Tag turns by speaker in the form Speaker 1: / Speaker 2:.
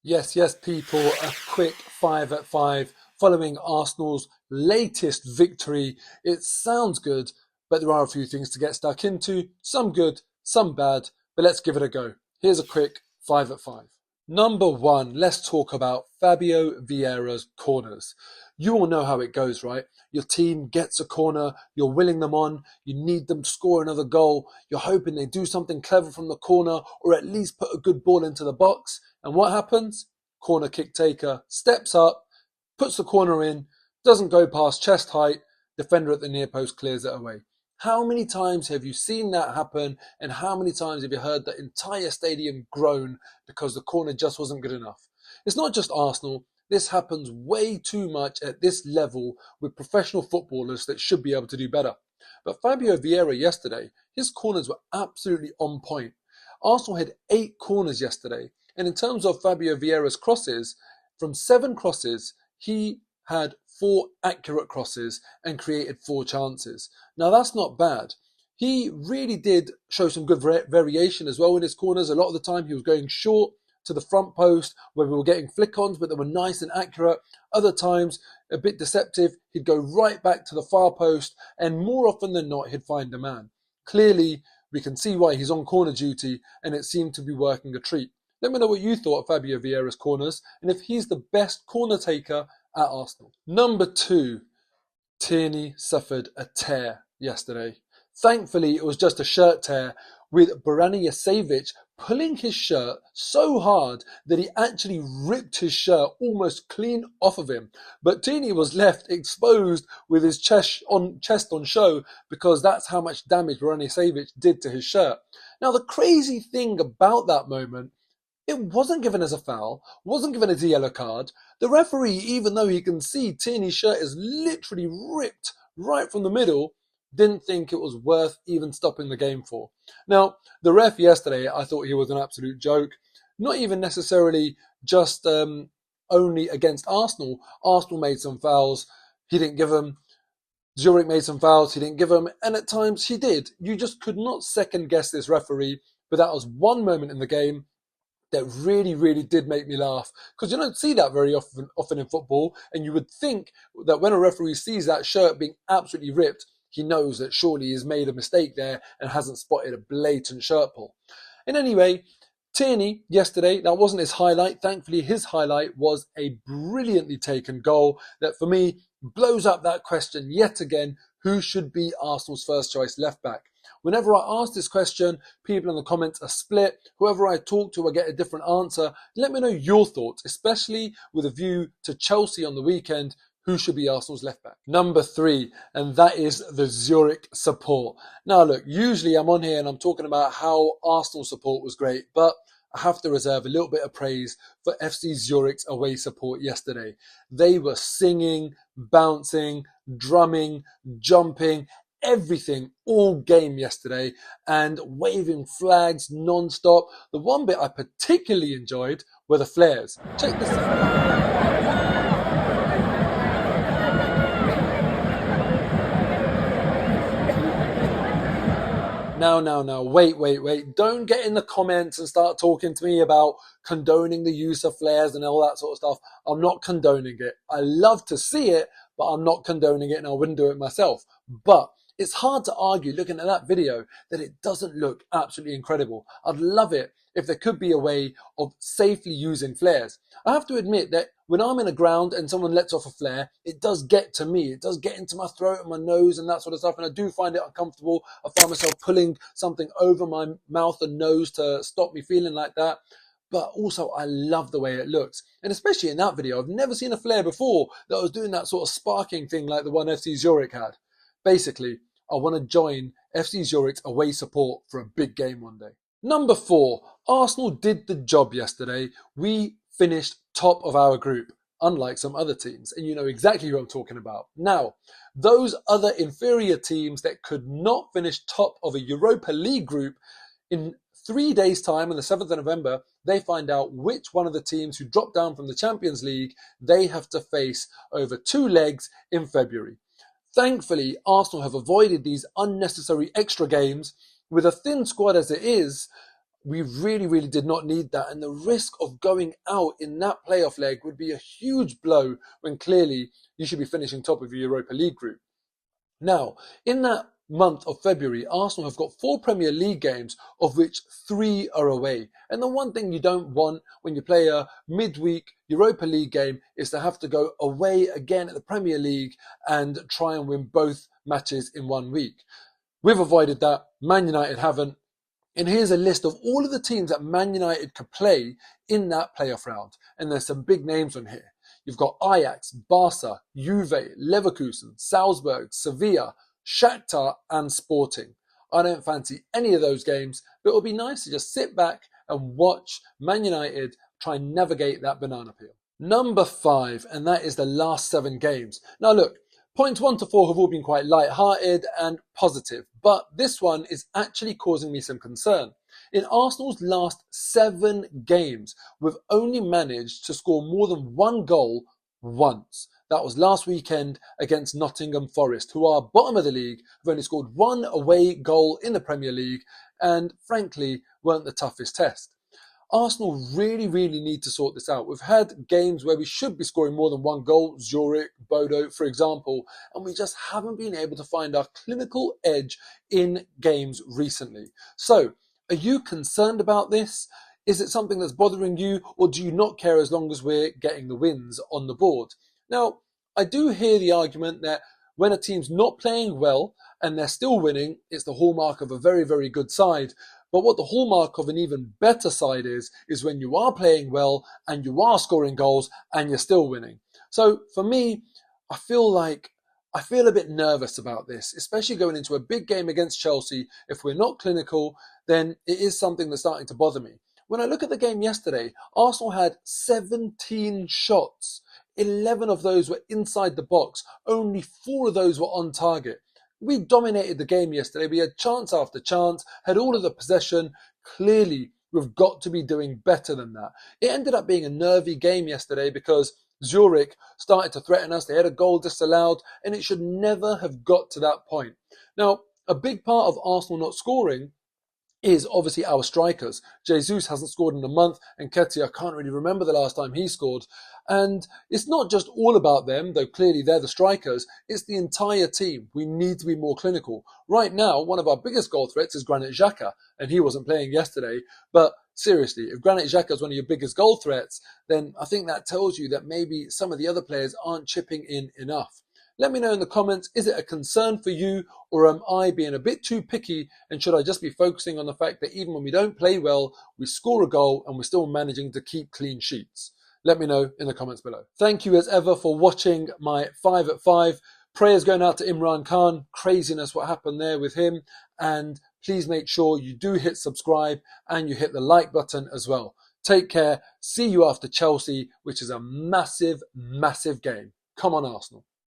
Speaker 1: Yes, people, a quick 5 at 5 following Arsenal's latest victory. It sounds good, but there are a few things to get stuck into. Some good, some bad, but let's give it a go. Here's a quick 5 at 5. Number one, let's talk about Fabio Vieira's corners. You all know how it goes, right? Your team gets a corner, you're willing them on, you need them to score another goal, you're hoping they do something clever from the corner or at least put a good ball into the box. And what happens? Corner kick taker steps up, puts the corner in, doesn't go past chest height, defender at the near post clears it away. How many times have you seen that happen, and how many times have you heard the entire stadium groan because the corner just wasn't good enough? It's not just Arsenal. This happens way too much at this level with professional footballers that should be able to do better. But Fabio Vieira yesterday, his corners were absolutely on point. Arsenal had 8 corners yesterday, and in terms of Fabio Vieira's crosses, from 7 crosses, he had 4 accurate crosses and created 4 chances. Now that's not bad. He really did show some good variation as well in his corners. A lot of the time he was going short to the front post where we were getting flick-ons, but they were nice and accurate. Other times, a bit deceptive, he'd go right back to the far post, and more often than not, he'd find a man. Clearly, we can see why he's on corner duty, and it seemed to be working a treat. Let me know what you thought of Fabio Vieira's corners, and if he's the best corner taker at Arsenal. Number 2, Tierney suffered a tear yesterday. Thankfully, it was just a shirt tear, with Boranijasevic pulling his shirt so hard that he actually ripped his shirt almost clean off of him. But Tierney was left exposed with his chest on show because that's how much damage Boranijasevic did to his shirt. Now, the crazy thing about that moment, it wasn't given as a foul, wasn't given as a yellow card. The referee, even though he can see Tierney's shirt is literally ripped right from the middle, didn't think it was worth even stopping the game for. Now, the ref yesterday, I thought he was an absolute joke. Not even necessarily just only against Arsenal. Arsenal made some fouls, he didn't give them. Zurich made some fouls, he didn't give them. And at times he did. You just could not second guess this referee. But that was one moment in the game that really did make me laugh, because you don't see that very often in football, and you would think that when a referee sees that shirt being absolutely ripped, he knows that surely he's made a mistake there and hasn't spotted a blatant shirt pull. And anyway, Tierney yesterday, that wasn't his highlight. Thankfully, his highlight was a brilliantly taken goal that for me blows up that question yet again: who should be Arsenal's first choice left back? Whenever I ask this question, people in the comments are split. Whoever I talk to, I get a different answer. Let me know your thoughts, especially with a view to Chelsea on the weekend. Who should be Arsenal's left back? Number 3, and that is the Zurich support. Now look, usually I'm on here and I'm talking about how Arsenal support was great, but I have to reserve a little bit of praise for FC Zurich's away support yesterday. They were singing, bouncing, drumming, jumping, everything all game yesterday, and waving flags non-stop. The one bit I particularly enjoyed were the flares. Check this out. Now, wait. Don't get in the comments and start talking to me about condoning the use of flares and all that sort of stuff. I'm not condoning it. I love to see it, but I'm not condoning it, and I wouldn't do it myself. But it's hard to argue looking at that video that it doesn't look absolutely incredible. I'd love it if there could be a way of safely using flares. I have to admit that when I'm in a ground and someone lets off a flare, it does get to me. It does get into my throat and my nose and that sort of stuff, and I do find it uncomfortable. I find myself pulling something over my mouth and nose to stop me feeling like that. But also, I love the way it looks. And especially in that video, I've never seen a flare before that was doing that sort of sparking thing like the one FC Zurich had. Basically, I want to join FC Zurich's away support for a big game one day. Number 4, Arsenal did the job yesterday. We finished top of our group, unlike some other teams, and you know exactly who I'm talking about. Now, those other inferior teams that could not finish top of a Europa League group, in 3 days' time, on the 7th of November, they find out which one of the teams who dropped down from the Champions League they have to face over 2 legs in February. Thankfully, Arsenal have avoided these unnecessary extra games. With a thin squad as it is, We really, really did not need that. And the risk of going out in that playoff leg would be a huge blow when clearly you should be finishing top of your Europa League group. Now, in that month of February, Arsenal have got 4 Premier League games, of which 3 are away. And the one thing you don't want when you play a midweek Europa League game is to have to go away again at the Premier League and try and win both matches in 1 week. We've avoided that. Man United haven't. And here's a list of all of the teams that Man United could play in that playoff round. And there's some big names on here. You've got Ajax, Barca, Juve, Leverkusen, Salzburg, Sevilla, Shakhtar and Sporting. I don't fancy any of those games, but it would be nice to just sit back and watch Man United try and navigate that banana peel. Number 5, and that is the last 7 games. Now look, points 1 to 4 have all been quite light-hearted and positive, but this one is actually causing me some concern. In Arsenal's last 7 games, we've only managed to score more than 1 goal once. That was last weekend against Nottingham Forest, who are bottom of the league, have only scored 1 away goal in the Premier League, and frankly, weren't the toughest test. Arsenal really, really need to sort this out. We've had games where we should be scoring more than 1 goal, Zurich, Bodo, for example, and we just haven't been able to find our clinical edge in games recently. So, are you concerned about this? Is it something that's bothering you, or do you not care as long as we're getting the wins on the board? Now, I do hear the argument that when a team's not playing well and they're still winning, it's the hallmark of a very, very good side. But what the hallmark of an even better side is when you are playing well and you are scoring goals and you're still winning. So for me, I feel a bit nervous about this, especially going into a big game against Chelsea. If we're not clinical, then it is something that's starting to bother me. When I look at the game yesterday, Arsenal had 17 shots. 11 of those were inside the box. Only 4 of those were on target. We dominated the game yesterday. We had chance after chance, had all of the possession. Clearly, we've got to be doing better than that. It ended up being a nervy game yesterday because Zurich started to threaten us. They had a goal disallowed, and it should never have got to that point. Now, a big part of Arsenal not scoring is obviously our strikers. Jesus hasn't scored in a month, and Nketiah, I can't really remember the last time he scored. And it's not just all about them, though clearly they're the strikers. It's the entire team. We need to be more clinical. Right now, one of our biggest goal threats is Granit Xhaka, and he wasn't playing yesterday. But seriously, if Granit Xhaka is one of your biggest goal threats, then I think that tells you that maybe some of the other players aren't chipping in enough. Let me know in the comments, is it a concern for you, or am I being a bit too picky, and should I just be focusing on the fact that even when we don't play well, we score a goal and we're still managing to keep clean sheets? Let me know in the comments below. Thank you as ever for watching my 5 at 5. Prayers going out to Imran Khan. Craziness what happened there with him. And please make sure you do hit subscribe and you hit the like button as well. Take care. See you after Chelsea, which is a massive, massive game. Come on, Arsenal.